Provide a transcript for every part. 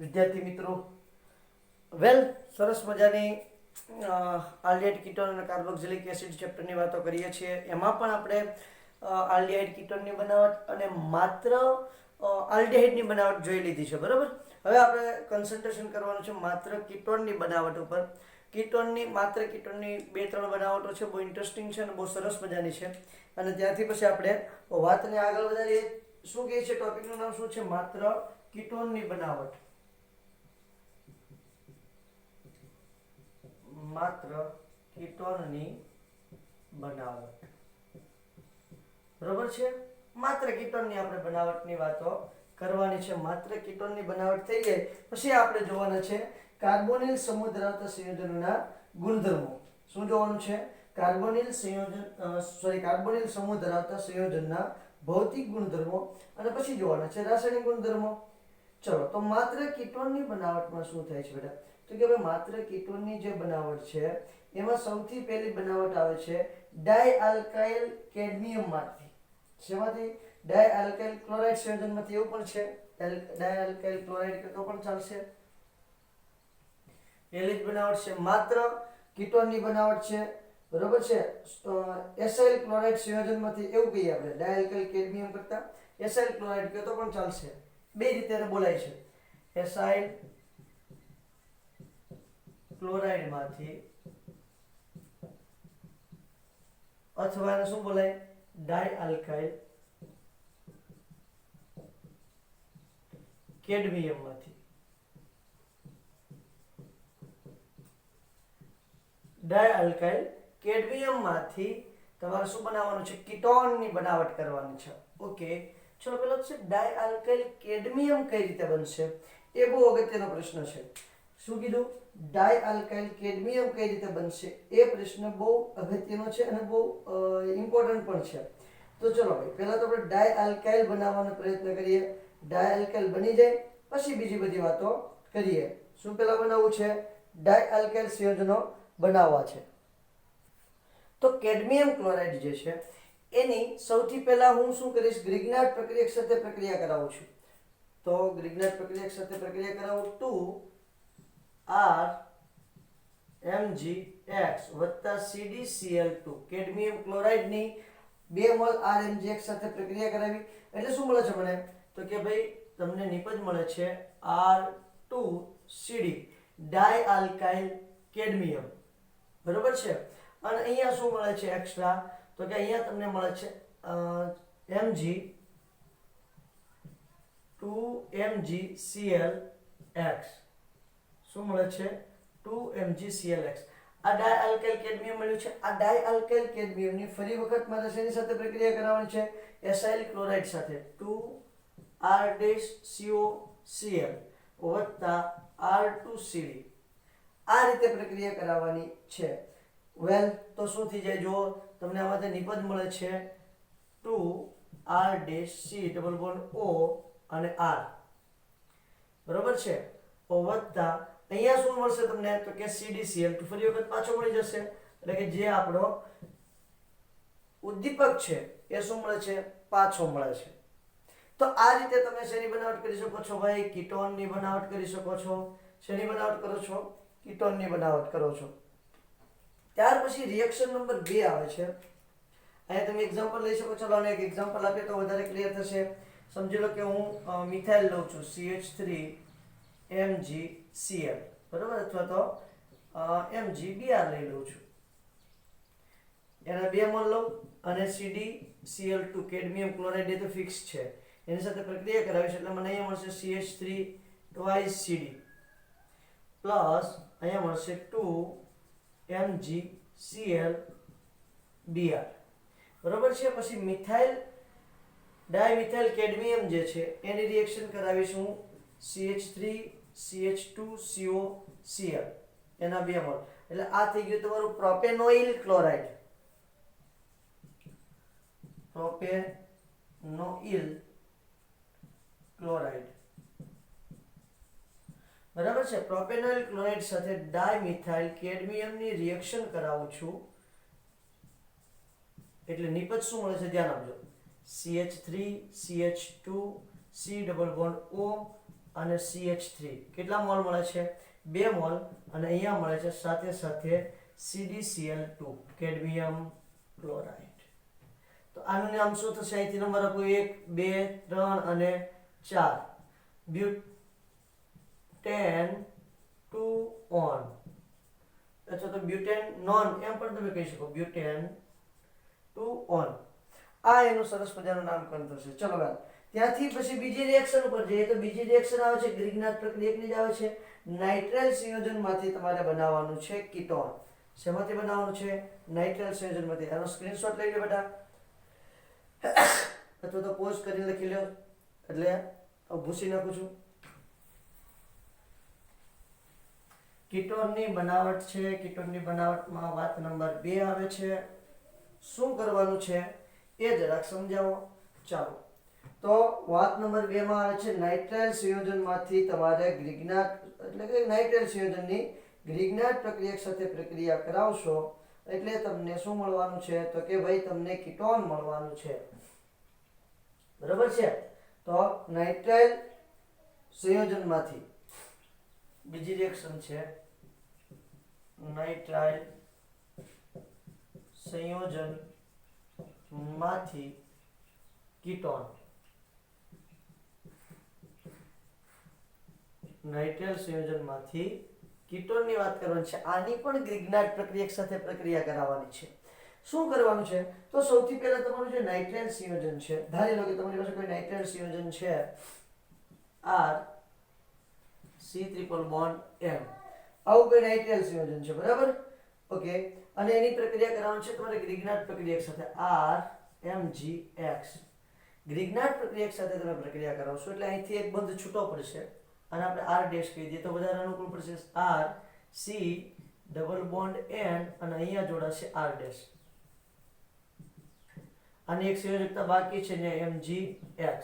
વિદ્યાર્થી મિત્રો, વેલ સરસ મજાની આલ્ડિહાઇડ કીટોન અને કાર્બોક્સિલિક એસિડ ચેપ્ટરની વાતો કરીએ છીએ. એમાં પણ આપણે આલ્ડિહાઇડ કીટોનની બનાવટ અને માત્ર આલ્ડિહાઇડની બનાવટ જોઈ લીધી છે, બરાબર. હવે આપણે કન્સન્ટ્રેશન કરવાનું છે માત્ર કીટોનની બનાવટ ઉપર. માત્ર કીટોનની 2-3 બનાવટો છે, બહુ ઇન્ટરેસ્ટિંગ છે અને બહુ સરસ મજાની છે. અને ત્યાંથી પછી આપણે વાતને આગળ વધારીએ. શું કહે છે, ટોપિકનું નામ શું છે? માત્ર કીટોનની બનાવટ. માત્ર કીટોનની બનાવટ, બરોબર છે. માત્ર કીટોનની આપણે બનાવટની વાતો કરવાની છે. માત્ર કીટોનની બનાવટ થઈ જાય પછી આપણે જોવાના છે કાર્બોનિલ સમૂહ ધરાવતા સંયોજનોના ગુણધર્મો. શું જોવાનું છે? કાર્બોનિલ સમૂહ ધરાવતા સંયોજનના ભૌતિક ગુણધર્મો અને પછી જોવાના છે રાસાયણિક ગુણધર્મો. ચલો, તો માત્ર કીટોનની બનાવટમાં શું થાય છે બેટા? તો કે ભાઈ માત્ર કીટોનની જે બનાવટ છે એમાં સૌથી પહેલી બનાવટ આવે છે ડાયઆલ્કાઇલ કેડમિયમમાંથી. શેમાંથી? ડાયઆલ્કાઇલ ક્લોરાઇડ સંયોજનમાંથી. એવું પણ છે, ડાયઆલ્કાઇલ ક્લોરાઇડ કે તો પણ ચાલશે. પહેલી જ બનાવટ છે, માત્ર કીટોનની બનાવટ છે, બરોબર છે. એસાઇલ ક્લોરાઇડ સંયોજનમાંથી. એવું કહીએ આપણે ડાયઆલ્કાઇલ કેડમિયમ કરતા એસાઇલ ક્લોરાઇડ કે તો પણ ચાલશે. બે રીતે એને બોલાય છે, એસાઇલ ક્લોરાઇડ માંથી અથવા એને શું બોલાય? ડાયઆલ્કાઇલ કેડમિયમ માંથી. ડાયઆલ્કાઇલ કેડમિયમ માંથી તમારે શું બનાવવાનું છે? કીટોનની બનાવટ કરવાની છે. ઓકે, ચલો પેલો છે ડાયઆલ્કાઇલ કેડમિયમ કઈ રીતે બનશે? એ બહુ અગત્યનો પ્રશ્ન છે. શું કીધું? ડાયઆલ્કાઇલ કેડમિયમ કઈ રીતે બનશે? એ પ્રશ્ન બહુ અગત્યનો છે અને બહુ ઇમ્પોર્ટન્ટ પણ છે. તો ચલો ભાઈ, પહેલા તો આપણે ડાયઆલ્કાઇલ બનાવવાનો પ્રયત્ન કરીએ. ડાયઆલ્કાઇલ બની જાય પછી બીજી બધી વાતો કરીએ. શું પહેલા બનાવવું છે? ડાયઆલ્કાઇલ સંયોજનો બનાવવા છે. તો કેડમિયમ ક્લોરાઇડ જે છે એની સૌથી પહેલા હું શું કરીશ? ગ્રિગ્નાર્ડ પ્રક્રિયક સાથે પ્રક્રિયા કરાવું છું. તો ગ્રિગ્નાર્ડ પ્રક્રિયક સાથે પ્રક્રિયા કરાવું 2RMgX + CdCl2 cadmium ક્લોરાઇડની 2 mall RMgX સાથે પ્રક્રિયા કરાવી એટલે શું મળે છે મને? તો કે ભાઈ તમને નિપજ મળે છે R2CD ડાયઆલ્કાઇલ કેડમિયમ, બરોબર છે. અને અહીંયા શું મળે છે એક્સ્ટ્રા? તો કે અહીંયા તમને મળે છે Mg2MgClX. શું મળે છે? 2MgClX. આ ડાયઆલ્કાઇલ કેડમિયમ મળ્યું છે. આ ડાયઆલ્કાઇલ કેડમિયમની ફરી વખત મારે શેની સાથે પ્રક્રિયા કરાવવાની છે? એસાઇલ ક્લોરાઇડ સાથે 2R-COCl + R2CD. આ રીતે પ્રક્રિયા કરાવવાની છે. વેલ, તો શું થઈ જાય? જો તમને આમાંથી નિપજ મળે છે 2R-C ડબલ બોન્ડ O અને R, બરોબર છે. વત્તા અહીંયા શું મળશે તમને? તો કે CdCl2 ફરી વખત પાછો મળી જશે. એટલે કે જે આપણો ઉદ્દીપક છે એ શું મળે છે? પાછો મળે છે. તો આ રીતે તમે શેની બનાવટ કરી શકો છો ભાઈ? કીટોનની બનાવટ કરી શકો છો. શેની બનાવટ કરો છો? કીટોનની બનાવટ કરો છો. ત્યાર પછી રિએક્શન નંબર 2 આવે છે. અહીંયા તમે એક્ઝામ્પલ લઈ શકો છો. અને એક એક્ઝામ્પલ આપીએ તો વધારે ક્લિયર થશે. સમજી લો કે હું મિથાઇલ લઉં છું, CH3MgCl, બરોબર, અથવા તો MgBr લઈ લઉં છું. એના 2 મોલ લઉં અને CdCl2 કેડમિયમ ક્લોરાઇડ એ તો ફિક્સ છે, એની સાથે પ્રક્રિયા કરાવીશ એટલે મને અહીંયા મળશે CH3 twice CD પ્લસ અહીંયા મળશે 2MgClBr, બરોબર છે. પછી મિથાઇલ ડાયમિથાઇલ કેડમિયમ જે છે એની રિએક્શન કરાવીશું CH3CH2COCl એના 2 મોલ. એટલે આ થઈ ગયું તમારું પ્રોપેનોઇલ ક્લોરાઇડ. પ્રોપેનોઇલ ક્લોરાઇડ, બરાબર છે. પ્રોપેનોઇલ ક્લોરાઇડ સાથે ડાયમિથાઇલ કેડમિયમની રિએક્શન કરાવું છું એટલે નિપજ શું મળે છે? ધ્યાન આપજો. CH3 CH2 C double bond O અને CH3 કેટલા મોલ મળે છે 2 મોલ અને અહીંયા મળે છે સાથે સાથે CdCl2 કેડમિયમ ક્લોરાઇડ તો આનું નામ શું થશે અહીંથી નંબર આપો 1 2 3 અને 4 બ્યુટેન 2 ઓન અથવા તો બ્યુટેન નોન એમ પણ તમે કહી શકો બ્યુટેન 2 ઓન આ એનું સરસ મજાનું નામકરણ થશે ચલો બાદ ત્યાંથી પછી બીજી રિએક્શન ઉપર જઈએ તો બીજી રિએક્શન આવે છે ગ્રીગનાટ પ્રક્રિયકની જ આવે છે નાઇટ્રાઇલ સંયોજનમાંથી તમારે બનાવવાનું છે કીટોન શેમાંથી બનાવવાનું છે નાઇટ્રાઇલ સંયોજનમાંથી આનો સ્ક્રીનશોટ લઈ લો બેટા અથવા તો પોઝ કરીને લખી લો એટલે ભૂસી નાખું છું કીટોનની બનાવટ છે કીટોનની બનાવટમાં વાત નંબર 2 આવે છે શું કરવાનું છે એ જરાક સમજાવો ચાલો તો વાત નંબર 2 માં આવે છે નાઇટ્રાઇલ સંયોજનમાંથી તમારે ગ્રીગનાટ એટલે કે નાઇટ્રાઇલ સંયોજનની ગ્રીગનાટ પ્રક્રિયક સાથે પ્રક્રિયા કરાવશો એટલે તમને શું મળવાનું છે તો કે ભાઈ તમને કીટોન મળવાનું છે બરાબર છે તો નાઇટ્રાઇલ સંયોજનમાંથી બીજી રિએક્શન છે નાઇટ્રાઇલ સંયોજનમાંથી કીટોન નાઇટ્રાઇલ સંયોજનમાંથી કીટોનની વાત કરવાની છે આની પણ ગ્રીગનાટ પ્રક્રિયક સાથે પ્રક્રિયા કરાવવાની છે શું કરવાનું છે તો સૌથી પહેલા તમારું જે નાઇટ્રાઇલ સંયોજન છે ધારી લો કે તમારી પાસે કોઈ નાઇટ્રાઇલ સંયોજન છે R C triple bond M આવું કોઈ નાઇટ્રાઇલ સંયોજન છે બરાબર ઓકે અને એની પ્રક્રિયા કરાવવાની છે તમારે ગ્રીગનાટ પ્રક્રિયક સાથે RMgX ગ્રીગનાટ પ્રક્રિયક સાથે તમે પ્રક્રિયા કરાવશો એટલે અહીંથી એક બંધ છૂટો પડશે અને આપણે R ડેશ કહી દઈએ તો વધારે અનુકૂળ પડશે R C double bond N અને અહીંયા જોડાશે R ડેશ અને એક સંયોજકતા બાકી છે ને MgX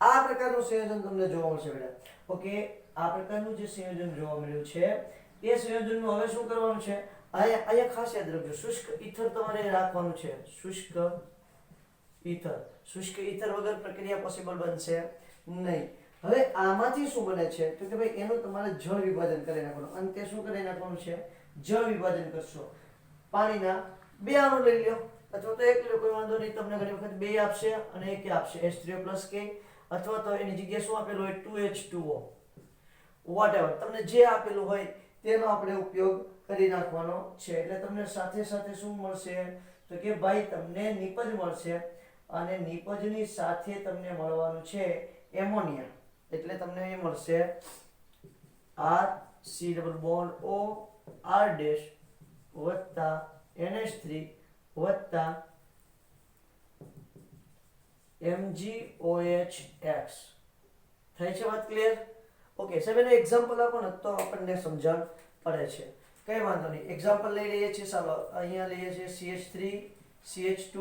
આ પ્રકારનું સંયોજન તમને જોવા મળશે બેટા ઓકે આ પ્રકારનું જે સંયોજન જોવા મળ્યું છે એ સંયોજનનું હવે શું કરવાનું છે અહીંયા ખાસ યાદ રાખજો શુષ્ક ઈથર તમારે રાખવાનું છે શુષ્ક ઈથર વગર પ્રક્રિયા પોસિબલ બનશે નહીં હવે આમાંથી શું બને છે તો કે ભાઈ એનું તમારે જળ વિભાજન કરી નાખવાનું અને તે શું કરી નાખવાનું છે જળ વિભાજન કરશો પાણીના 2 અણુ લઈ લ્યો અથવા તો એક લ્યો કોઈ વાંધો નહીં તમને ઘણી વખત 2 આપશે અને એક આપશે H3O+ K અથવા તો એની જગ્યાએ શું આપેલું હોય 2H2O વોટએવર તમને જે આપેલું હોય તેનો આપણે ઉપયોગ કરી નાખવાનો છે એટલે તમને સાથે સાથે શું મળશે તો કે ભાઈ તમને નિપજ મળશે અને નિપજની સાથે તમને મળવાનું છે એમોનિયા એટલે તમને એ મળશે R C double bond O R dash વત્તા NH3 વત્તા MgOH થાય છે વાત ક્લિયર ઓકે સાહેબ એનું એક્ઝામ્પલ આપો ને તો આપણને સમજણ પડે છે કઈ વાંધો નહીં એક્ઝામ્પલ લઈ લઈએ છીએ ચાલો અહીંયા લઈએ છીએ CH3 CH2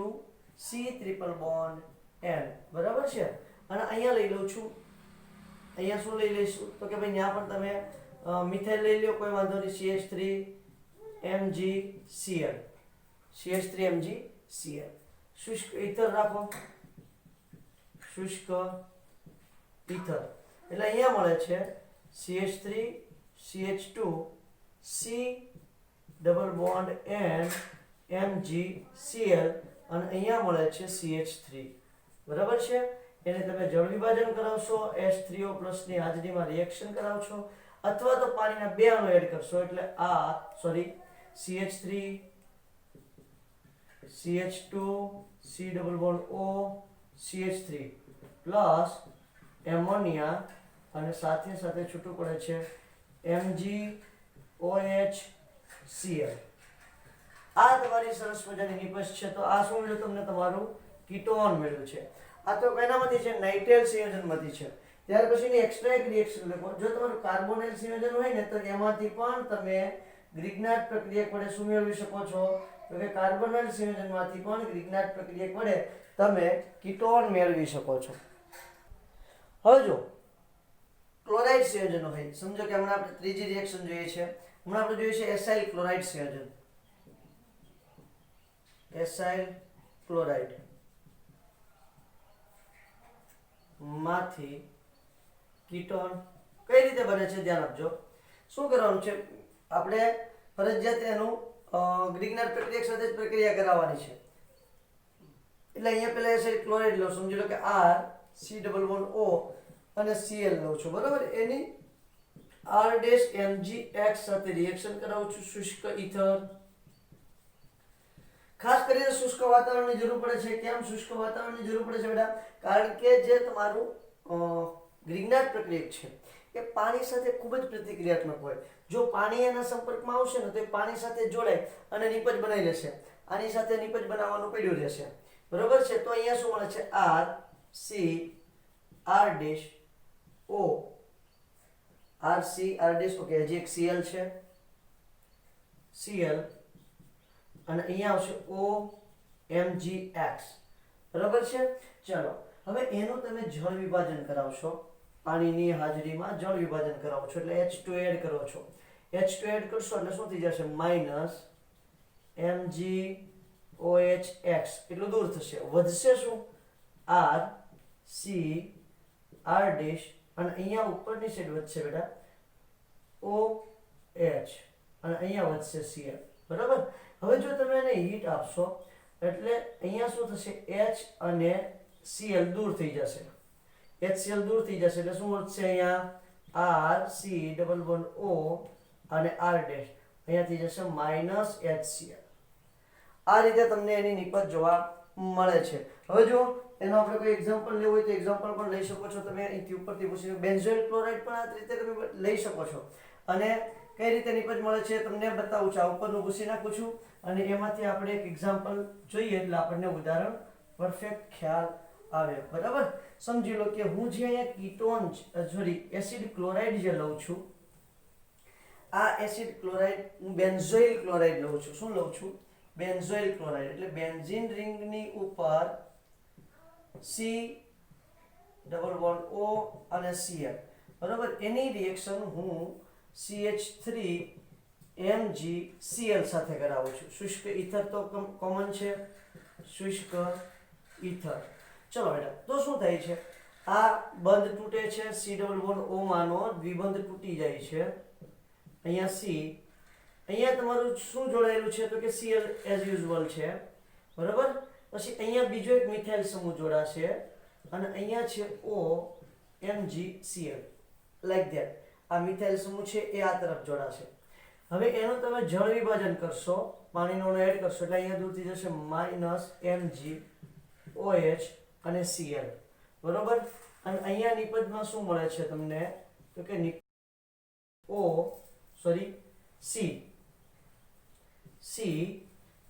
C triple bond N બરાબર છે અને અહીંયા લઈ લઉં છું અહીંયા શું લઈ લઈશું તો કે ભાઈ ત્યાં પણ તમે મિથાઇલ લઈ લ્યો કોઈ વાંધો નહીં CH3 MgCl CH3 MgCl શુષ્ક ઈથર રાખો શુષ્ક ઈથર એટલે અહીંયા મળે છે CH3 CH2 C double bond N MgCl અને અહીંયા મળે છે CH3 બરાબર છે એને તમે જળ વિભાજન કરાવશો H3O+ ની હાજરીમાં રિએક્શન કરાવશો અથવા તો પાણીના 2 અણુ એડ કરશો એટલે આ CH3 CH2 C double bond O CH3 plus ammonia અને સાથે સાથે છૂટું પડે છે MgOH આ તમારી સરસ મજાની નિપજ છે તો આ શું મળ્યું તમને તમારું કીટોન મળ્યું છે આ તો એનામાંથી છે નાઇટ્રાઇલ સંયોજનમાંથી છે ત્યાર પછીની એક્સ્ટ્રા એક રિએક્શન લખો જો તમારું કાર્બોનાઇલ સંયોજન હોય ને તો એમાંથી પણ તમે ગ્રીગનાટ પ્રક્રિયક વડે શું મેળવી શકો છો તો કે કાર્બોનાઇલ સંયોજનમાંથી પણ ગ્રીગનાટ પ્રક્રિયક વડે તમે કીટોન મેળવી શકો છો હવે જો ક્લોરાઇડ સંયોજનો હોય સમજો કે હમણાં આપણે ત્રીજી રિએક્શન જોઈએ છે હમણાં આપણે જોઈએ છે એસાઇલ ક્લોરાઇડ સંયોજન એસાઇલ ક્લોરાઇડ માંથી કીટોન કઈ રીતે બને છે ધ્યાન આપજો. શું કરવાનું છે આપણે ફરજિયાત એનું ગ્રીગનાર પ્રક્રિયા સાથે જ પ્રક્રિયા કરાવવાની છે. એટલે અહીંયા પહેલા એસિડ ક્લોરાઇડ લો, સમજી લો કે R C++O અને Cl લઉં છું, બરાબર. એની R-MgX સાથે રિએક્શન કરાવું છું, શુષ્ક ઈથર. ખાસ કરીને શુષ્ક વાતાવરણની જરૂર પડે છે. કેમ શુષ્ક વાતાવરણની જરૂર પડે છે બેટા? કારણ કે જે તમારું ગ્રીગનાર પ્રક્રિયક છે એ પાણી સાથે ખૂબ જ પ્રતિક્રિયાત્મક હોય. જો પાણી એના સંપર્કમાં આવશે ને તો એ પાણી સાથે જોડાય અને નિપજ બનાવી લેશે. આની સાથે નિપજ બનાવવાનું પડ્યું રહેશે, બરોબર છે. તો અહીંયા શું મળે છે? R C R dash O R C R dash. Okay, હજી એક Cl છે, Cl, અને અહીંયા આવશે OMgX, બરોબર છે. ચલો હવે એનું તમે જળ વિભાજન કરાવશો, પાણીની હાજરીમાં જળ વિભાજન કરાવો છો એટલે H2 એડ કરો છો. H2 એડ કરશો એટલે શું થઈ જશે? -MgOH એટલું દૂર થશે. વધશે શું? R C R ડેશ, અને અહીંયા ઉપરની સાઈડ વધશે બેટા OH, અને અહીંયા વધશે Cl, બરાબર. હવે જો તમે એને હીટ આપશો એટલે અહીંયા શું થશે? H અને Cl દૂર થઈ જશે. HCl દૂર થઈ જશે એટલે શું વધશે? અહીંયા R C++O અને R ડેશ, અહીંયા થઈ જશે -HCl. આ રીતે તમને એની નિપજ જોવા મળે છે. હવે જો એનો આપણે કોઈ એક્ઝામ્પલ લેવું હોય તો એક્ઝામ્પલ પણ લઈ શકો છો તમે. અહીંથી ઉપરથી પૂછીને બેન્ઝોઇલ ક્લોરાઇડ પણ આ રીતે તમે લઈ શકો છો. અને કઈ રીતે નિપજ મળે છે તમને બતાવું છું. આ ઉપરનું ભૂસી નાખું છું અને એમાંથી આપણે એક એક્ઝામ્પલ જોઈએ એટલે આપણને ઉદાહરણ પરફેક્ટ ખ્યાલ આવે, બરાબર. સમજી લો કે હું જે અહીંયા કીટોન એસિડ ક્લોરાઇડ જે લઉં છું, આ એસિડ ક્લોરાઇડ હું બેન્ઝોઇલ ક્લોરાઇડ લઉં છું. શું લઉં છું? Benzoyl chloride. એટલે બેન્ઝીન રિંગની ઉપર C++O અને Cl, બરાબર. એની રિએક્શન હું CH3MgCl સાથે કરાવું છું. શુષ્ક ઈથર તો કોમન છે, શુષ્ક ઈથર. ચલો બેટા, તો શું થાય છે? આ બંધ તૂટે છે, C++O માનો દ્વિબંધ તૂટી જાય છે. અહીંયા C, અહીંયા તમારું શું જોડાયેલું છે તો કે Cl એઝ યુઝ્યુઅલ છે, બરાબર. પછી અહીંયા બીજો એક મિથાઇલ સમૂહ જોડાશે અને અહીંયા છે OMgCl, લાઈક ધેટ. આ મિથાઇલ સમૂહ છે એ આ તરફ જોડાશે. હવે એનું તમે જળ વિભાજન કરશો, પાણીનો એડ કરશો એટલે અહીંયા દૂર થઈ જશે -MgOH અને Cl, બરોબર. અને અહીંયા નિપજમાં શું મળે છે તમને તો કે C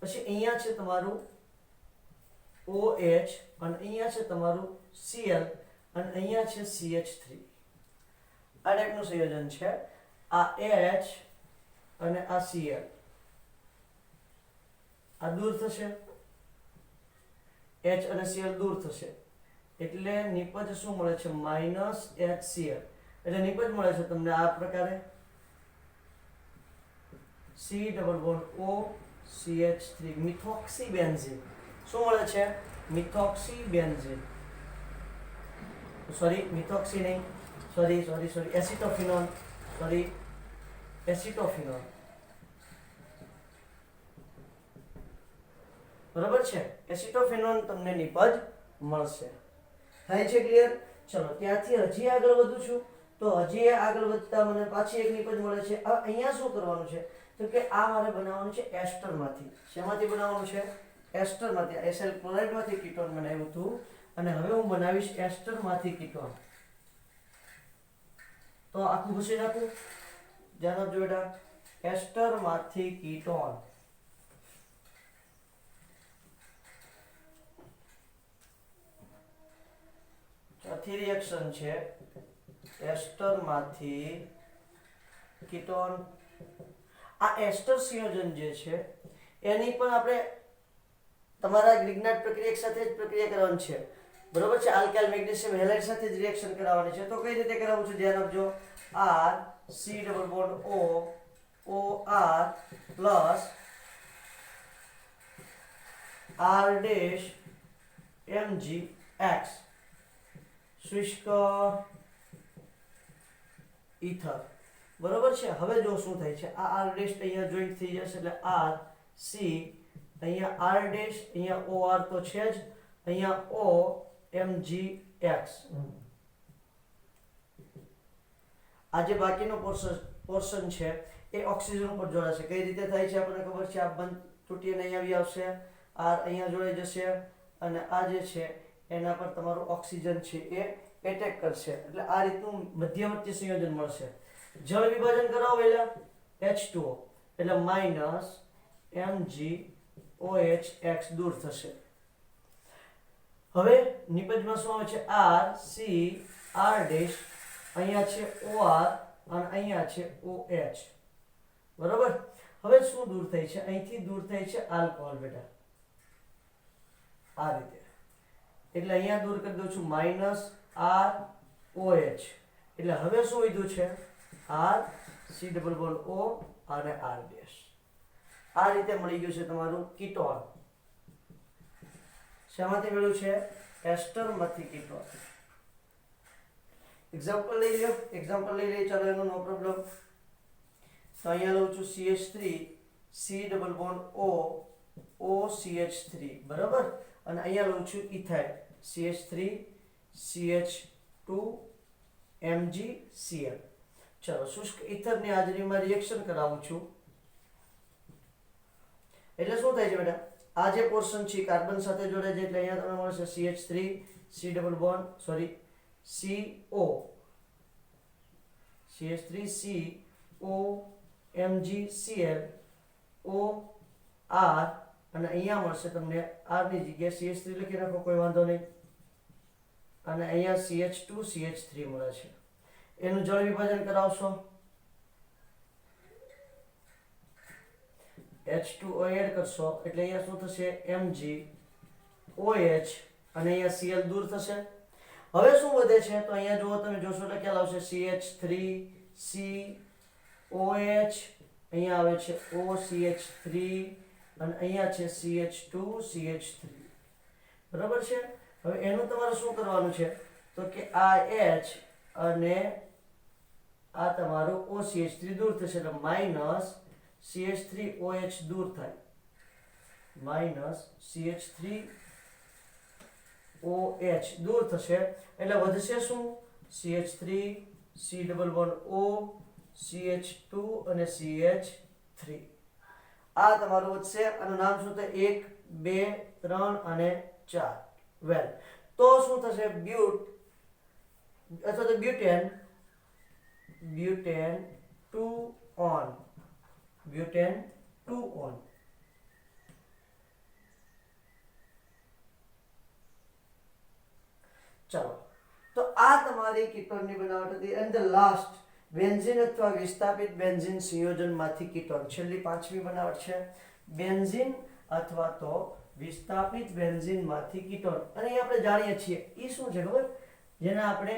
પછી અહીંયા છે તમારું OH અને અહીંયા છે તમારું Cl અને અહીંયા છે CH3. આ ટાઈપનું સંયોજન છે. આ H અને આ Cl આ દૂર થશે, H અને Cl દૂર થશે એટલે નિપજ શું મળે છે? -HCl. એટલે નિપજ મળે છે તમને આ પ્રકારે C++O CH3 મિથોક્સીબેન્ઝીન. શું મળે છે? મિથોક્સીબેન્ઝીન. મિથોક્સી નહીં, એસિટોફિનોન. એસિટોફિનોન, બરાબર છે. એસિટોફિનોન તમને નિપજ મળશે. થાય છે ક્લિયર? ચલો ત્યાંથી હજી આગળ વધું છું તો હજી આગળ વધતા મને પાછી એક નિપજ મળે છે. હવે અહીંયા શું કરવાનું છે તો કે આ મારે બનાવવાનું છે એસ્ટરમાંથી. શેમાંથી બનાવવાનું છે? એસ્ટરમાંથી. એસએલ ક્લોરાઇડમાંથી કીટોન બનાવ્યું હતું અને હવે હું બનાવીશ એસ્ટરમાંથી કીટોન. તો આખું ભૂસી નાખું, ધ્યાન આપજો બેટા. એસ્ટરમાંથી કીટોન. ચોથી રિએક્શન છે એસ્ટરમાંથી કીટોન. આ એસ્ટર સંયોજન જે છે એની પણ આપણે તમારા ગ્રીગનાર પ્રક્રિયક સાથે જ પ્રક્રિયા કરવાની છે, બરોબર છે. આલ્કાઇલ મેગ્નેશિયમ હેલાઇડ સાથે જ રિએક્શન કરાવવાની છે. તો કઈ રીતે કરાવું છું ધ્યાન આપજો. R C++O OR plus R dash MgX શુષ્ક ઇથર. બરોબર છે. હવે જો શું થાય છે, આ R' અહીંયા જોઈન્ટ થઈ જશે એટલે R C, અહીંયા R', અહીંયા OR તો છે જ, અહીંયા O MgX. આ જે બાકીનો પોર્શન છે એ ઓક્સિજન ઉપર જોડાશે. કઈ રીતે થાય છે આપણને ખબર છે. આ બંધ તૂટીને અહીંયા આવી આવશે, R અહીંયા જોડાઈ જશે અને આ જે છે એના પર તમારું ઓક્સિજન છે એ એટેક કરશે. એટલે આ રીતનું મધ્યવર્તી સંયોજન મળશે. જળ વિભાજન કરાવો પહેલા H2O એટલે -MgOH દૂર થશે. હવે નિપજમાં શું આવે છે, R C R' અહીંયા છે OR અને અહીંયા છે OH. બરોબર. હવે શું દૂર થાય છે, અહીંથી દૂર થાય છે આલ્કોહોલ બેટા, આ રીતે. એટલે અહીંયા દૂર કરી દઉં છું -ROH. એટલે હવે શું વધ્યું છે, R C double bond O અને R'. આ રીતે મળી ગયું છે તમારું કીટોન. શામાંથી મળ્યું છે, એસ્ટરમાંથી કીટોન. એક્ઝામ્પલ લઈ લો, ચાલો એનો નો પ્રોબ્લેમ. તો અહીંયા લઉં છું CH3 C double bond O OCH3. બરાબર. અને અહીંયા લઉં છું ઇથાઇલ CH3 CH2 MgCl. ચલો શુષ્ક ઇથરની હાજરીમાં રિએક્શન કરાવું છું. એટલે શું થાય છે બેટા, આ જે પોર્શન છે કાર્બન સાથે જોડે છે એટલે અહીંયા તમને મળશે CH3 C double bond CO CH3 CO MgCl OR અને અહીંયા મળશે તમને R ની જગ્યાએ CH3 લખી રાખો, કોઈ વાંધો નહીં. અને અહીંયા CH2 CH3 મળે છે. એનું જળ વિભાજન કરાવશો, H2O એડ કરશો એટલે અહીંયા શું થશે, MgOH અને અહીંયા Cl દૂર થશે. હવે શું વધે છે, તો અહીંયા જો તમે જોશો એટલે ખ્યાલ આવશે CH3 COH, અહીંયા આવે છે OCH3 અને અહીંયા છે CH2 CH3. બરાબર છે. હવે એનું તમારે શું કરવાનું છે, તો કે આ H અને આ તમારું OCH3 દૂર થશે એટલે -CH3OH દૂર થાય, -CH3OH દૂર થશે એટલે વધશે શું, CH3 C double bond O CH2 અને CH3. આ તમારું વધશે. આનું નામ શું થાય, 1 2 3 અને 4. વેલ, તો શું થશે, બ્યુટ અથવા તો બ્યુટેન 2 on butane 2 on. ચલો, તો આ તમારી કીટોનની બનાવટ હતી. એન્ડ ધ લાસ્ટ બેન્ઝીન અથવા વિસ્થાપિત બેન્ઝીન સંયોજનમાંથી કીટોન. છેલ્લી પાંચમી બનાવટ છે બેન્ઝીન અથવા તો વિસ્થાપિત બેન્ઝીનમાંથી કીટોન. અને એ આપણે જાણીએ છીએ એ શું છે ખબર, જેને આપણે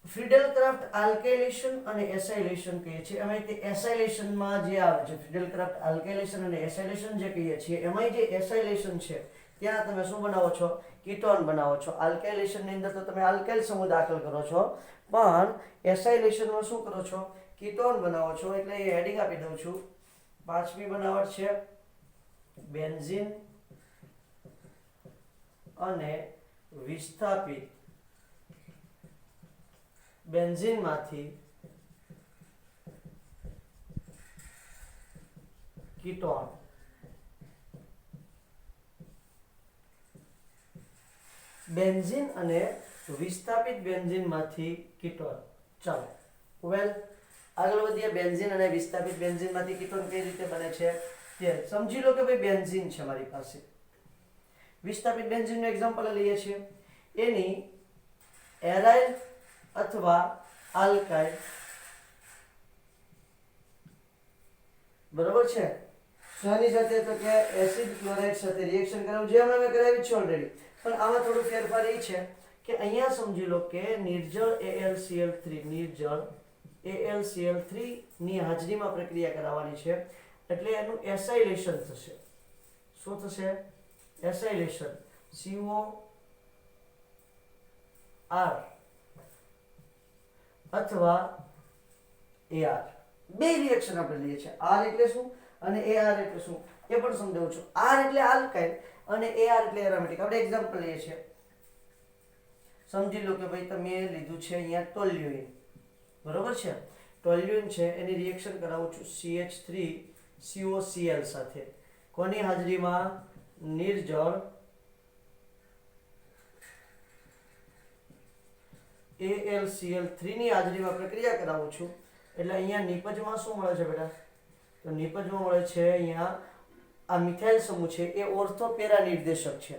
ફ્રીડેલક્રાફ્ટ આલ્કેલેશન અને એસાઇલેશન કહીએ છીએ. એમાં તે એસાઇલેશનમાં જે આવે છે, ફ્રીડેલક્રાફ્ટ આલ્કેલેશન અને એસાઇલેશન જે કહીએ છીએ, એમાં જે એસાઇલેશન છે ત્યાં તમે શું બનાવો છો, કીટોન બનાવો છો. આલ્કેલેશનની અંદર તો તમે આલ્કેલ સમૂહ દાખલ કરો છો, પણ એસાઇલેશનમાં શું કરો છો, કીટોન બનાવો છો. એટલે એ હેડિંગ આપી દઉં છું. પાંચમી બનાવટ છે બેન્ઝીન અને વિસ્થાપિત બેન્ઝીનમાંથી કીટોન. બેન્ઝીન અને વિસ્થાપિત બેન્ઝીનમાંથી કીટોન. ચાલો વેલ આગળ વધીએ. બેન્ઝીન અને વિસ્થાપિત બેન્ઝીનમાંથી કીટોન કઈ રીતે બને છે તે સમજી લો. કે ભાઈ બેન્ઝીન છે મારી પાસે, વિસ્થાપિત બેન્ઝીનનું એક્ઝામ્પલ લઈએ છીએ. એની એરાઇલ અથવા આલ્કાઇલ, બરોબર છે, શાની સાથે, તો કે એસિડ ક્લોરાઇડ સાથે રિએક્શન કરાવું, જે અમે કરાવી છે ઓલરેડી. પણ આમાં થોડું ફેરફાર એ છે કે અહીંયા સમજી લો કે નિર્જળ AlCl3 ની હાજરીમાં પ્રક્રિયા કરાવવાની છે. એટલે એનું એસાઇલેશન થશે. શું થશે, એસાઇલેશન. COR અથવા AR. બે રિએક્શન આપણે લઈએ છીએ. R એટલે શું અને AR એટલે શું એ પણ સમજાવું છું. R એટલે આલ્કાઇલ અને AR એટલે એરોમેટિક. આપણે એક્ઝામ્પલ લઈએ છીએ. સમજી લો કે ભાઈ તમે લીધું છે અહીંયા ટોલ્યુઇન, બરોબર છે. ટોલ્યુઇન છે એની રિએક્શન કરાવું છું CH3COCl સાથે. કોની હાજરીમાં? નિર્જળ AlCl3 ની હાજરીમાં પ્રક્રિયા કરાવું છું. એટલે અહીંયા નિપજમાં શું મળે છે બેટા? તો નિપજમાં મળે છે અહીંયા આ મિથાઇલ સમૂહ છે એ ઓર્થોપેરા નિર્દેશક છે.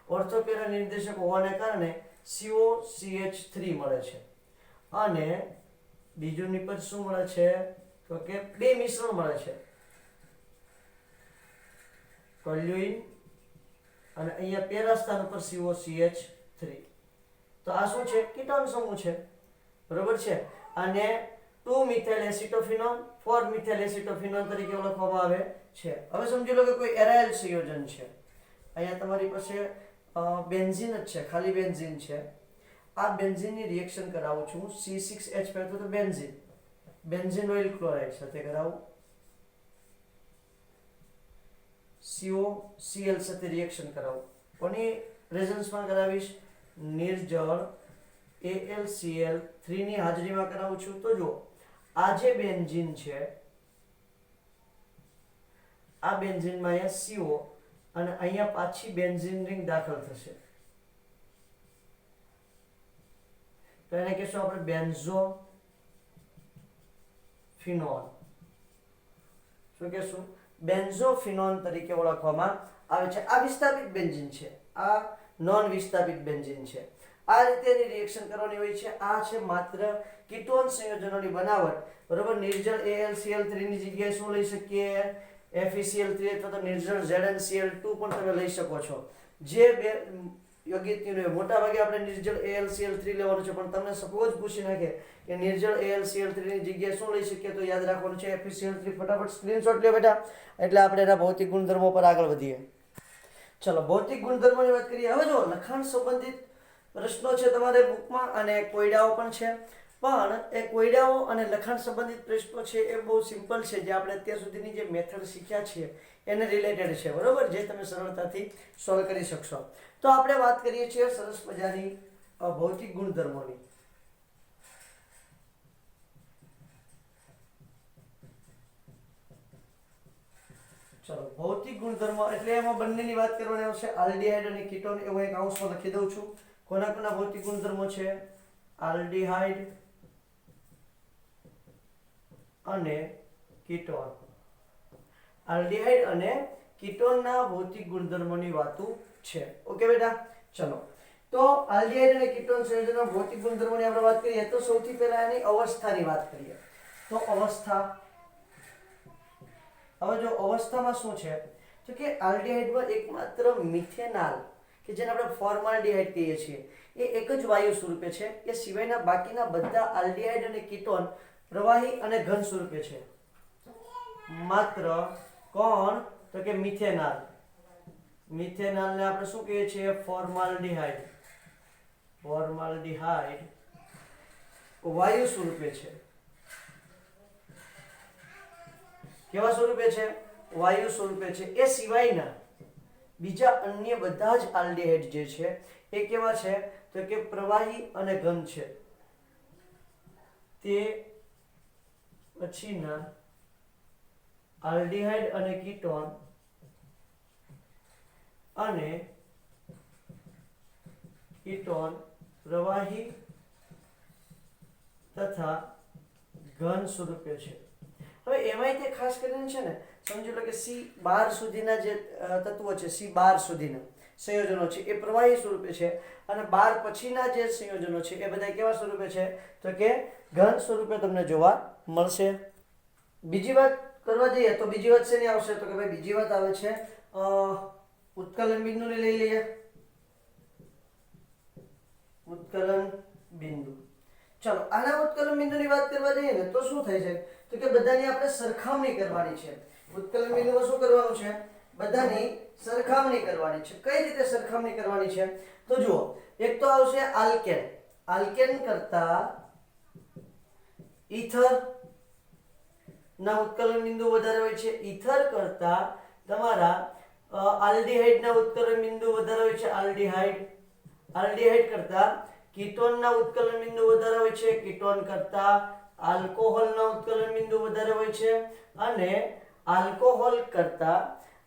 ઓર્થોપેરા નિર્દેશક હોવાને કારણે COCH3 મળે છે. અને બીજું નિપજ શું મળે છે? તો કે બે મિશ્રણ મળે છે, ટોલ્યુઇન અને અહીંયા પેરા સ્થાન ઉપર COCH3. તો આ શું છે? કીટોન સમૂહ છે, બરોબર છે. અને 2 મિથાઇલ એસિટોફિનોન 4 મિથાઇલ એસિટોફિનોન તરીકે ઓળખવામાં આવે છે. હવે સમજી લો કે કોઈ એરાઇલ સંયોજન છે. અહીંયા તમારી પાસે બેન્ઝીન જ છે, ખાલી બેન્ઝીન છે. આ બેન્ઝીનની રિએક્શન કરાવું છું C6H5 તો બેન્ઝીન, બેન્ઝીનોઇલ ક્લોરાઇડ સાથે કરાવું. COCl સાથે રિએક્શન કરાવું. કોની પ્રેઝન્સમાં કરાવીશ? નિર્જળ AlCl3 ની હાજરીમાં કરાવું છું. તો જો આ જે બેન્ઝીન છે, આ બેન્ઝીનમાં અહીંયા CO અને અહીંયા પાછી બેન્ઝીન રિંગ દાખલ થશે. તો એને કહેશું આપણે બેન્ઝોફિનોન. શું કહેશું? બેન્ઝોફિનોન તરીકે ઓળખવામાં આવે છે. આ વિસ્થાપિત બેન્ઝીન છે, આ નોન વિસ્થાપિત બેન્ઝીન છે. આ રીતે એની રિએક્શન કરવાની હોય છે. આ છે માત્ર કીટોન સંયોજનોની બનાવટ, બરોબર. નિર્જળ AlCl3 ની જગ્યાએ શું લઈ શકીએ? FeCl3 અથવા તો નિર્જળ ZnCl2 પણ તમે લઈ શકો છો. જે બે યોગ્યતાનું મોટા ભાગે આપણે નિર્જળ AlCl3 લેવાનું છે, પણ તમને સપોઝ પૂછી નાખે કે નિર્જળ AlCl3 ની જગ્યાએ શું લઈ શકીએ, તો યાદ રાખવાનું છે FeCl3. ફટાફટ સ્ક્રીનશોટ લ્યો બેટા, એટલે આપણે એના ભૌતિક ગુણધર્મો પર આગળ વધીએ. ચલો, ભૌતિક ગુણધર્મોની વાત કરીએ. હવે જો લખાણ સંબંધિત પ્રશ્નો છે તમારે બુકમાં અને કોયડાઓ પણ છે. પણ એ કોયડાઓ અને લખાણ સંબંધિત પ્રશ્નો છે એ બહુ સિમ્પલ છે, જે આપણે અત્યાર સુધીની જે મેથડ શીખ્યા છીએ એને રિલેટેડ છે, બરોબર, જે તમે સરળતાથી સોલ્વ કરી શકશો. તો આપણે વાત કરીએ છીએ સરસ મજાની ભૌતિક ગુણધર્મોની. ચલો, ભૌતિક ગુણધર્મો એટલે એમાં બંનેની વાત કરવાની આવશે. આલ્ડીહાઇડ અને કીટોન એવું એક અંશમાં લખી દઉં છું. કોના કોના ભૌતિક ગુણધર્મો છે? આલ્ડીહાઇડ અને કીટોન. આલ્ડીહાઇડ અને કીટોનના ભૌતિક ગુણધર્મોની વાતો છે. ઓકે બેટા, ચલો. તો આલ્ડીહાઇડ અને કીટોન સંયોજનના ભૌતિક ગુણધર્મોની આપણે વાત કરીએ તો સૌથી પહેલા એની અવસ્થાની વાત કરીએ. તો અવસ્થા, હવે જો અવસ્થામાં શું છે તો કે આલ્ડીહાઇડમાં એકમાત્ર મિથેનાલ કે જેને આપણે ફોર્માલ્ડીહાઇડ કહીએ છીએ એ એક જ વાયુ સ્વરૂપે છે. એ સિવાયના બાકીના બધા આલ્ડીહાઇડ અને કીટોન પ્રવાહી અને ઘન સ્વરૂપે છે. માત્ર કોણ? તો કે મિથેનાલ. મિથેનાલને આપણે શું કહીએ છીએ? ફોર્માલ્ડીહાઇડ. ફોર્માલ્ડીહાઇડ વાયુ સ્વરૂપે છે. કેવા સ્વરૂપે છે? વાયુ સ્વરૂપે છે. એ સિવાયના બીજા અન્ય બધા જ આલ્ડીહાઇડ જે છે એ કેવા છે? તો કે પ્રવાહી અને ઘન છે. તે પછીના આલ્ડીહાઇડ અને કીટોન અને કીટોન પ્રવાહી તથા ઘન સ્વરૂપે છે. હવે એમાંય તે ખાસ કરીને છે ને સમજી લો કે C12 સુધીના જે તત્વો છે, C12 સુધીના સંયોજનો છે એ પ્રવાહી સ્વરૂપે છે, અને 12 પછીના જે સંયોજનો છે એ બધા કેવા સ્વરૂપે છે? તો કે ઘન સ્વરૂપે તમને જોવા મળશે. બીજી વાત કરવા જઈએ તો બીજી વાત શેની આવશે? તો કે ભાઈ બીજી વાત આવે છે ઉત્કલન બિંદુને લઈ લઈએ. ઉત્કલન બિંદુ. ચલો, આના ઉત્કલન બિંદુની વાત કરવા જઈએ ને તો શું થાય છે? તો કે બધાની આપણે સરખામણી કરવાની છે. ઉત્કલન બિંદુમાં શું કરવાનું છે? બધાની સરખામણી કરવાની છે. કઈ રીતે સરખામણી કરવાની છે? તો જુઓ, એક તો આવશે આલ્કેન. આલ્કેન કરતા ઈથર ના ઉત્કલન બિંદુ વધારે હોય છે. ઈથર કરતા તમારા આલ્ડીહાઇડ ના ઉત્કલન બિંદુ વધારે હોય છે. આલ્ડીહાઇડ કરતા કીટોન ના ઉત્કલન બિંદુ વધારે હોય છે. કીટોન કરતા આલ્કોહોલ ના ઉત્કલન બિંદુ વધારે હોય છે. અને આલ્કોહોલ કરતા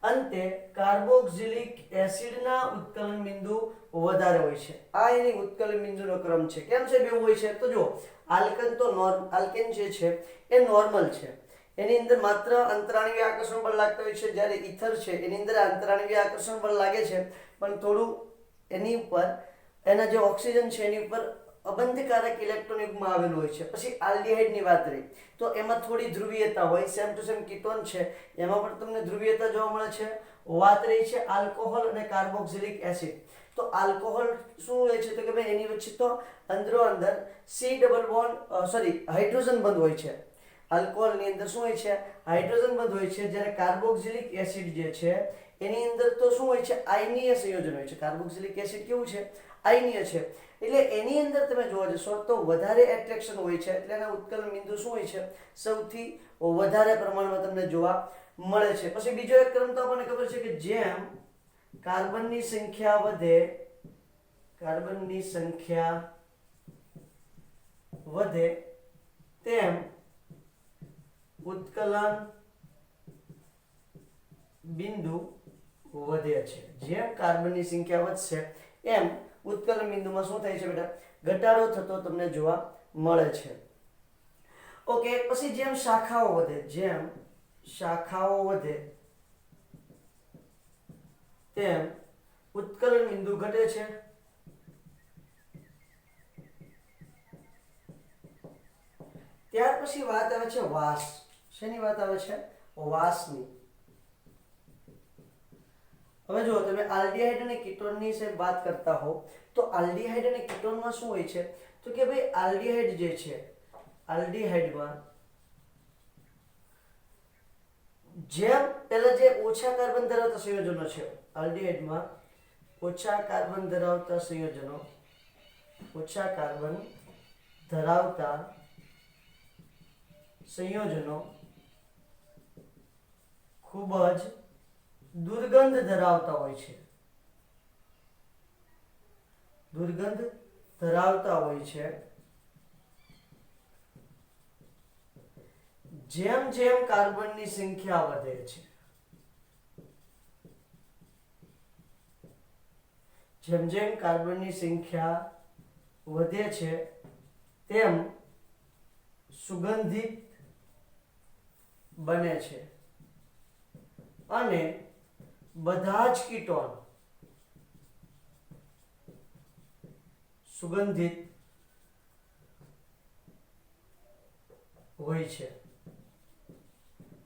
અંતે કાર્બોક્સિલિક એસિડ ના ઉત્કલન બિંદુ વધારે હોય છે. આ એની ઉત્કલન બિંદુનો ક્રમ છે. કેમ છે બે હોય છે? તો જો આલ્કેન તો આલ્કેન જે છે એ નોર્મલ છે. એની અંદર માત્ર અંતરાણવીય આકર્ષણ બળ લાગતું હોય છે. જ્યારે ઈથર છે એની અંદર અંતરાણવીય આકર્ષણ બળ લાગે છે, પણ થોડું એની ઉપર એના જે ઓક્સિજન છે એની ઉપર અબંધકારક ઇલેક્ટ્રોન યુગ્મ આવેલું હોય છે. પછી આલ્ડીહાઇડ ની વાત રહી તો એમાં થોડી ધ્રુવીયતા હોય. સેમ ટુ સેમ કીટોન છે એમાં પણ તમને ધ્રુવીયતા જોવા મળે છે. વાત રહી છે આલ્કોહોલ અને કાર્બોક્સિલિક એસિડ. તો આલ્કોહોલ શું હોય છે? તો કે ભાઈ એની વચ્ચે તો અંદરો અંદર હાઇડ્રોજન બંધ હોય છે. આલ્કોહોલ ની અંદર શું હોય છે? હાઇડ્રોજન બંધ હોય છે. જ્યારે કાર્બોક્સિલિક એસિડ જે છે એની અંદર તો શું હોય છે? આયનીય સંયોજન હોય છે. કાર્બોક્સિલિક એસિડ કેવું છે? આયનીય છે. એટલે એની અંદર તમે જોવા જશો તો વધારે એટ્રેક્શન હોય છે. એટલે એના ઉત્કલન બિંદુ શું હોય છે? સૌથી વધારે પ્રમાણમાં તમને જોવા મળે છે. પછી બીજો એક ક્રમ તો આપણને ખબર છે કે જેમ કાર્બનની સંખ્યા વધે તેમ ઉત્કલન બિંદુ વધે છે. જેમ કાર્બનની સંખ્યા વધશે એમ ઉત્કલન બિંદુમાં શું થાય છે બેટા? ઘટાડો થતો તમને જોવા મળે છે. ઓકે, પછી જેમ શાખાઓ વધે તેમ ઉત્કલન બિંદુ ઘટે છે. ત્યાર પછી વાત આવે છે વાસ. શેની વાત આવે છે? વાસની. હવે જો તમે આલ્ડીહાઇડ અને કીટોનની સે વાત કરતા હો તો આલ્ડીહાઇડ અને કીટોનમાં શું હોય છે? તો કે ભાઈ આલ્ડીહાઇડ જે છે, આલ્ડીહાઇડમાં જેમ પેલા જે ઓછા કાર્બન ધરાવતા સંયોજનો છે, આલ્ડીહાઇડમાં ઓછા કાર્બન ધરાવતા સંયોજનો ખૂબ જ દુર્ગંધ ધરાવતા હોય છે. જેમ જેમ કાર્બનની સંખ્યા વધે છે, તેમ સુગંધિત બને છે. અને બધા જ કીટોન સુગંધિત હોય છે.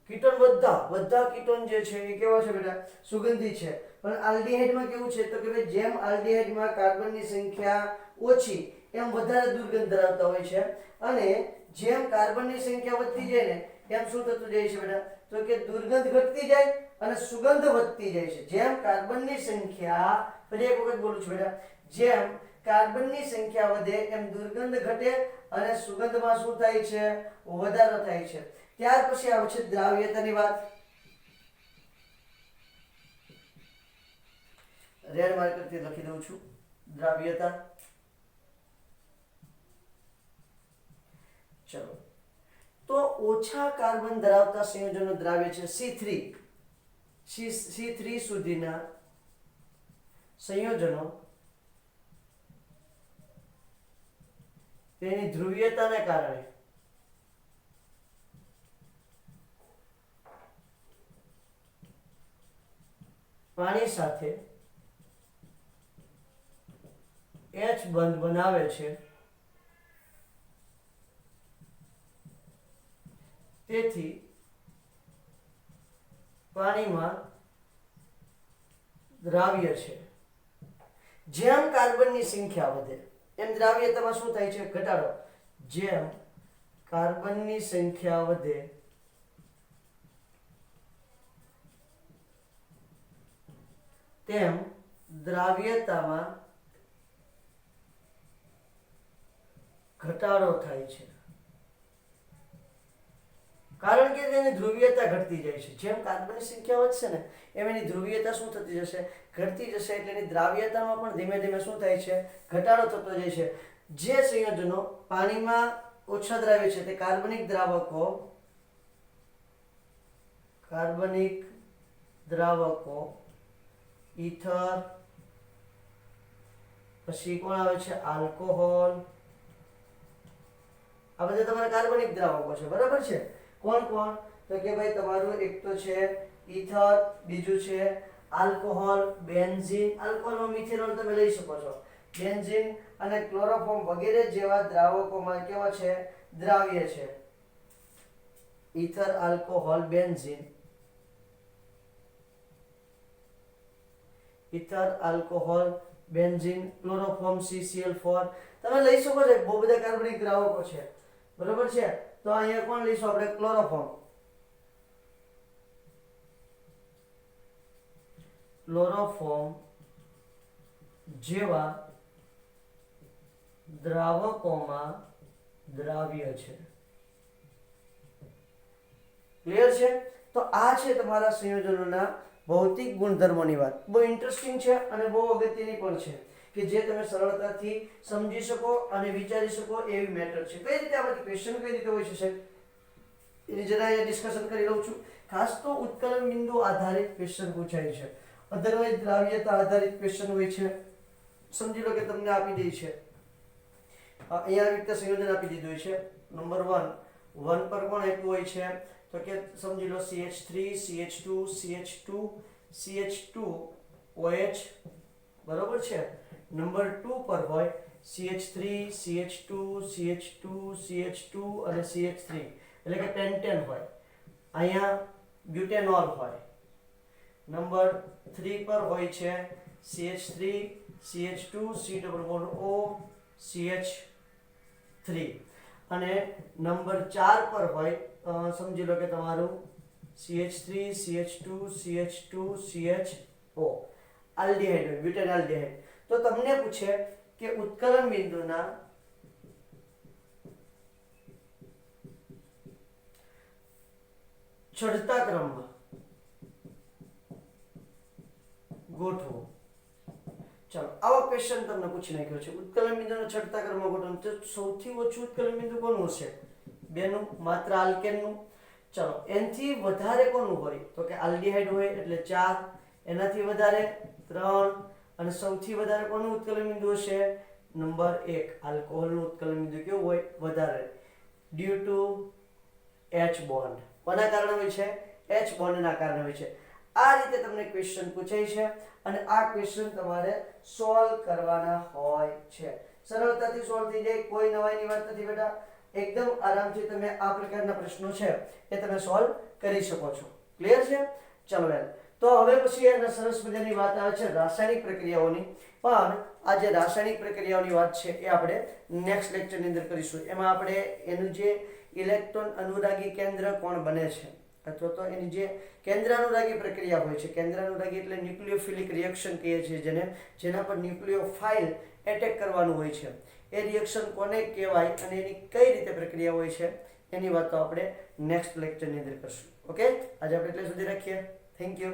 કીટોન બધા કીટોન જે છે એ કેવા છે બેટા? સુગંધિત છે. પણ આલ્ડીહાઇડમાં કેવું છે? તો કે ભાઈ જેમ આલ્ડીહાઇડમાં કાર્બનની સંખ્યા ઓછી એમ વધારે દુર્ગંધ ધરાવતા હોય છે. અને જેમ કાર્બનની સંખ્યા વધતી જાય ને એમ શું થતું જાય છે બેટા? તો કે દુર્ગંધ ઘટતી જાય અને સુગંધ વધતી જાય છે. જેમ કાર્બનની સંખ્યા, ફરી એક વખત બોલું છું બેટા, જેમ કાર્બનની સંખ્યા વધે એમ દુર્ગંધ ઘટે અને સુગંધમાં શું થાય છે? વધારો થાય છે. ત્યાર પછી આવે છે દ્રાવ્યતાની વાત. રેડ માર્કરથી લખી દઉં છું દ્રાવ્યતા. ચલો, તો ઓછા કાર્બન ધરાવતા સંયોજનો દ્રાવ્ય છે C3 સુધીના સંયોજનો તેની ધ્રુવીયતાને કારણે પાણી સાથે H બંધ બનાવે છે. તેથી પાણીમાં દ્રાવ્ય છે. જેમ કાર્બનની સંખ્યા વધે એમ દ્રાવ્યતામાં શું થાય છે? ઘટાડો. જેમ કાર્બનની સંખ્યા વધે તેમ દ્રાવ્યતામાં ઘટાડો થાય છે. કારણ કે તેની ધ્રુવીયતા ઘટતી જાય છે. જેમ કાર્બનની સંખ્યા વધશે ને એમ એની ધ્રુવીયતા શું થતી જશે? ઘટતી જશે. એટલે એની દ્રાવ્યતામાં પણ ધીમે ધીમે શું થાય છે? ઘટાડો થતો જાય છે. જે સંયોજનો પાણીમાં ઓછા દ્રાવ્ય છે તે કાર્બનિક દ્રાવકો ઈથર, પછી કોણ આવે છે? આલ્કોહોલ. આ બધા તમારા કાર્બનિક દ્રાવકો છે, બરાબર છે. કોણ કોણ? તો કે ભાઈ તમારું એક તો છે ઈથર, બીજું છે આલ્કોહોલ, બેન્ઝીન. આલ્કોહોલમાં મિથેનોલ તમે લઈ શકો છો. બેન્ઝીન અને ક્લોરોફોર્મ વગેરે જેવા દ્રાવકોમાં કેવા છે? દ્રાવ્ય છે. Ether, alcohol, benzene. Ether, alcohol, benzene, chloroform, CCl4 તમે લઈ શકો છો. બહુ બધા કાર્બનિક દ્રાવકો છે, બરોબર છે. તો અહીંયા કોણ લઈશું આપણે? ક્લોરોફોર્મ. ક્લોરોફોર્મ જેવા દ્રાવકોમાં દ્રાવ્ય છે. ક્લિયર છે? તો આ છે તમારા સંયોજનોના ભૌતિક ગુણધર્મોની વાત. બહુ ઇન્ટરેસ્ટિંગ છે અને બહુ અગત્યની પણ છે કે જે તમે સરળતાથી સમજી શકો અને વિચારી શકો એવી મેટર છે. કઈ રીતે આમાંથી ક્વેશ્ચન કઈ રીતે હોય છે સાહેબ એની જરા અહીંયા ડિસ્કશન કરી લઉં છું. ખાસ તો ઉત્કલન બિંદુ આધારિત ક્વેશ્ચન પૂછાય છે. અધરવાઇઝ દ્રાવ્યતા આધારિત ક્વેશ્ચન હોય છે. સમજી લો કે તમને આપી દે છે અહીંયા આવી રીતે સંયોજન આપી દીધું હોય છે. નંબર 1 પર કોણ આપ્યું હોય છે? તો કે સમજી લો CH3 CH2 CH2 CH2 OH, બરોબર છે. નંબર 2 પર હોય CH3 CH2 CH2 CH2 અને CH3 એટલે કે પેન્ટેન હોય. અહીંયા બ્યુટેનોલ હોય. નંબર 3 પર હોય છે CH3 CH2 COO CH3 અને નંબર 4 પર હોય સમજી લો કે તમારું CH3 CH2 CH2 CHO aldehyde હોય, બ્યુટેન આલ્ડિહાઇડ. તો તમને પૂછે કે ઉત્કલન બિંદુના ચડતા ક્રમમાં ગોઠવો. ચાલો આવો ક્વેશ્ચન તમને પૂછી નાખ્યો છે. ઉત્કલન બિંદુના ચડતા ક્રમમાં ગોઠવો. તો સૌથી ઓછું ઉત્કલન બિંદુ કોનું હશે? બેનું, માત્ર આલ્કેનનું. ચાલો એનાથી વધારે કોનું હોય? તો કે આલ્ડિહાઇડ હોય એટલે 4, એનાથી વધારે 3 અને સૌથી વધારે કોનું ઉત્કલન બિંદુ હશે? નંબર 1 આલ્કોહોલનું ઉત્કલન બિંદુ કેવું હોય? વધારે, ડ્યુ ટુ H બોન્ડ. કોના કારણે હોય છે? H બોન્ડના કારણે હોય છે. આ રીતે તમને ક્વેશ્ચન પૂછાય છે અને આ ક્વેશ્ચન તમારે સોલ્વ કરવાના હોય છે. સરળતાથી સોલ્વ થઈ જાય, કોઈ નવાઈની વાત નથી બેટા. એકદમ આરામથી તમે આ પ્રકારના પ્રશ્નો છે એ તમે સોલ્વ કરી શકો છો. ક્લિયર છે? ચલો વેલ, તો હવે પછી એના સરસ મજાની વાત આવે છે રાસાયણિક પ્રક્રિયાઓની. પણ આ જે રાસાયણિક પ્રક્રિયાઓની વાત છે એ આપણે નેક્સ્ટ લેક્ચરની અંદર કરીશું. એમાં આપણે એનું જે ઇલેક્ટ્રોન અનુરાગી કેન્દ્ર કોણ બને છે અથવા તો એની જે કેન્દ્ર અનુરાગી પ્રક્રિયા હોય છે. કેન્દ્ર અનુરાગી એટલે ન્યુક્લિયોફિલિક રિએક્શન કહીએ છીએ જેના પર ન્યુક્લિયોફાઇલ એટેક કરવાનું હોય છે. એ રિએક્શન કોને કહેવાય અને એની કઈ રીતે પ્રક્રિયા હોય છે એની વાતો આપણે નેક્સ્ટ લેક્ચરની અંદર કરશું. ઓકે, આજે આપણે એટલે સુધી રાખીએ. Thank you.